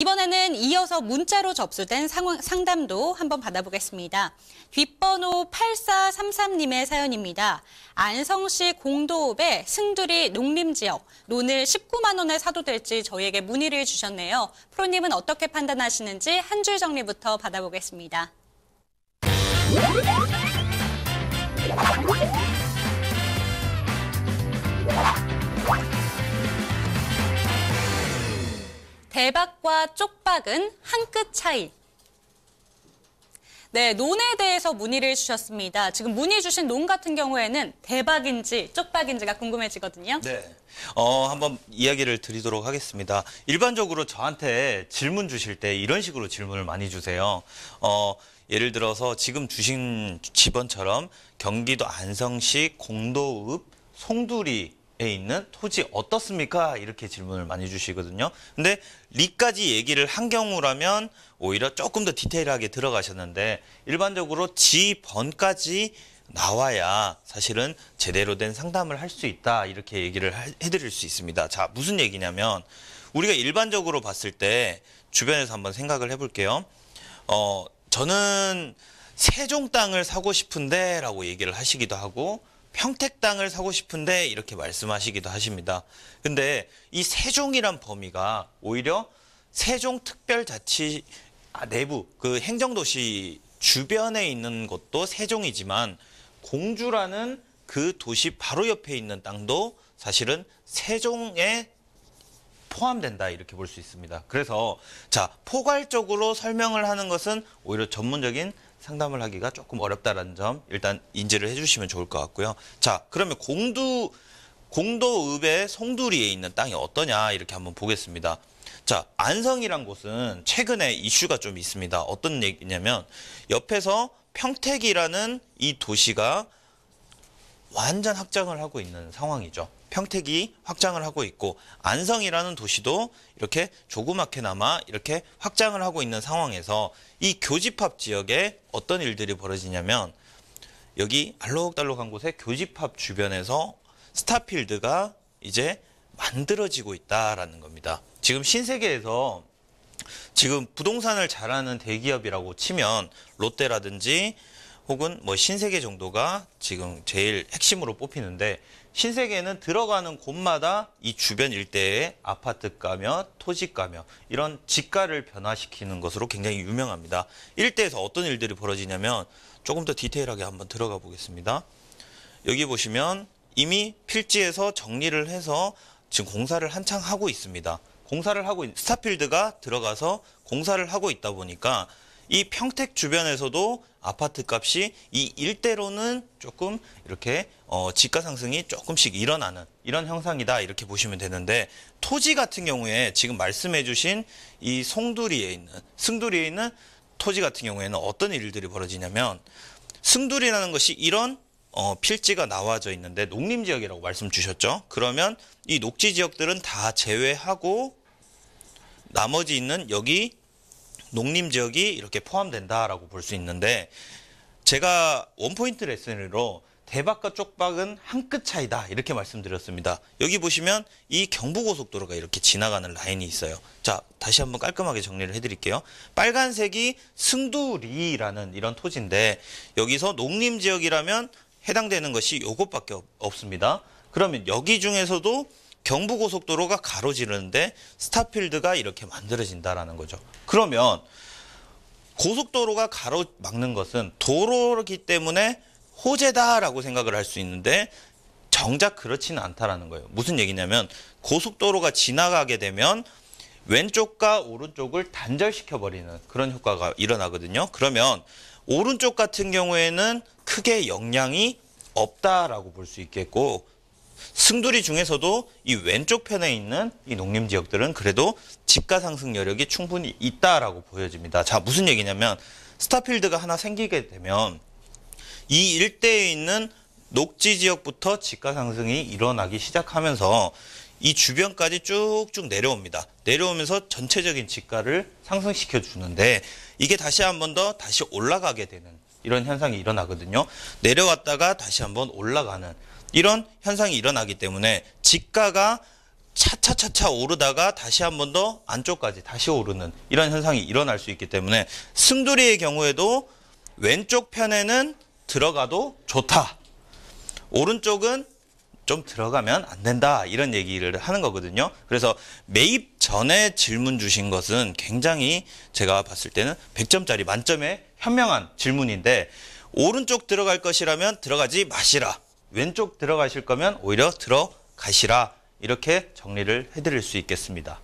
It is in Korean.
이번에는 이어서 문자로 접수된 상담도 한번 받아보겠습니다. 뒷번호 8433님의 사연입니다. 안성시 공도읍의 승두리 농림지역, 논을 19만 원에 사도 될지 저희에게 문의를 주셨네요. 프로님은 어떻게 판단하시는지 한 줄 정리부터 받아보겠습니다. 대박과 쪽박은 한 끗 차이. 네, 논에 대해서 문의를 주셨습니다. 지금 문의 주신 논 같은 경우에는 대박인지 쪽박인지가 궁금해지거든요. 네, 한번 이야기를 드리도록 하겠습니다. 일반적으로 저한테 질문 주실 때 이런 식으로 질문을 많이 주세요. 예를 들어서 지금 주신 집원처럼 경기도 안성시 공도읍 송두리 에 있는 토지 어떻습니까? 이렇게 질문을 많이 주시거든요. 근데 리까지 얘기를 한 경우라면 오히려 조금 더 디테일하게 들어가셨는데 일반적으로 지번까지 나와야 사실은 제대로 된 상담을 할 수 있다 이렇게 얘기를 해드릴 수 있습니다. 자, 무슨 얘기냐면 우리가 일반적으로 봤을 때 주변에서 한번 생각을 해볼게요. 저는 세종 땅을 사고 싶은데 라고 얘기를 하시기도 하고 평택 땅을 사고 싶은데 이렇게 말씀하시기도 하십니다. 근데 이 세종이란 범위가 오히려 세종특별자치 내부 그 행정도시 주변에 있는 곳도 세종이지만 공주라는 그 도시 바로 옆에 있는 땅도 사실은 세종에 포함된다 이렇게 볼 수 있습니다. 그래서 자, 포괄적으로 설명을 하는 것은 오히려 전문적인 상담을 하기가 조금 어렵다는 점 일단 인지를 해주시면 좋을 것 같고요. 자, 그러면 공도읍의 송두리에 있는 땅이 어떠냐 이렇게 한번 보겠습니다. 자, 안성이란 곳은 최근에 이슈가 좀 있습니다. 어떤 얘기냐면 옆에서 평택이라는 이 도시가 완전 확장을 하고 있는 상황이죠. 평택이 확장을 하고 있고 안성이라는 도시도 이렇게 조그맣게나마 이렇게 확장을 하고 있는 상황에서 이 교집합 지역에 어떤 일들이 벌어지냐면 여기 알록달록한 곳에 교집합 주변에서 스타필드가 이제 만들어지고 있다라는 겁니다. 지금 신세계에서 지금 부동산을 잘하는 대기업이라고 치면 롯데라든지 혹은 뭐 신세계 정도가 지금 제일 핵심으로 뽑히는데 신세계는 들어가는 곳마다 이 주변 일대에 아파트가며 토지가며 이런 지가를 변화시키는 것으로 굉장히 유명합니다. 일대에서 어떤 일들이 벌어지냐면 조금 더 디테일하게 한번 들어가 보겠습니다. 여기 보시면 이미 필지에서 정리를 해서 지금 공사를 한창 하고 있습니다. 공사를 하고 스타필드가 들어가서 공사를 하고 있다 보니까 이 평택 주변에서도 아파트 값이 이 일대로는 조금 이렇게 지가 상승이 조금씩 일어나는 이런 형상이다 이렇게 보시면 되는데 토지 같은 경우에 지금 말씀해 주신 이 승두리에 있는 토지 같은 경우에는 어떤 일들이 벌어지냐면 승두리라는 것이 이런 필지가 나와져 있는데 농림지역이라고 말씀 주셨죠. 그러면 이 녹지 지역들은 다 제외하고 나머지 있는 여기 농림지역이 이렇게 포함된다라고 볼 수 있는데 제가 원포인트 레슨으로 대박과 쪽박은 한 끗 차이다 이렇게 말씀드렸습니다. 여기 보시면 이 경부고속도로가 이렇게 지나가는 라인이 있어요. 자, 다시 한번 깔끔하게 정리를 해드릴게요. 빨간색이 승두리라는 이런 토지인데 여기서 농림지역이라면 해당되는 것이 요것밖에 없습니다. 그러면 여기 중에서도 경부고속도로가 가로지르는데 스타필드가 이렇게 만들어진다라는 거죠. 그러면 고속도로가 가로막는 것은 도로이기 때문에 호재다라고 생각을 할 수 있는데 정작 그렇지는 않다라는 거예요. 무슨 얘기냐면 고속도로가 지나가게 되면 왼쪽과 오른쪽을 단절시켜버리는 그런 효과가 일어나거든요. 그러면 오른쪽 같은 경우에는 크게 영향이 없다라고 볼 수 있겠고 승두리 중에서도 이 왼쪽 편에 있는 이 농림지역들은 그래도 지가 상승 여력이 충분히 있다라고 보여집니다. 자, 무슨 얘기냐면 스타필드가 하나 생기게 되면 이 일대에 있는 녹지 지역부터 지가 상승이 일어나기 시작하면서 이 주변까지 쭉쭉 내려옵니다. 내려오면서 전체적인 지가를 상승시켜 주는데 이게 다시 한 번 더 다시 올라가게 되는 이런 현상이 일어나거든요. 내려왔다가 다시 한번 올라가는 이런 현상이 일어나기 때문에 지가가 차차차차 오르다가 다시 한 번 더 안쪽까지 다시 오르는 이런 현상이 일어날 수 있기 때문에 승두리의 경우에도 왼쪽 편에는 들어가도 좋다. 오른쪽은 좀 들어가면 안 된다. 이런 얘기를 하는 거거든요. 그래서 매입 전에 질문 주신 것은 굉장히 제가 봤을 때는 100점짜리 만점의 현명한 질문인데 오른쪽 들어갈 것이라면 들어가지 마시라. 왼쪽 들어가실 거면 오히려 들어가시라. 이렇게 정리를 해드릴 수 있겠습니다.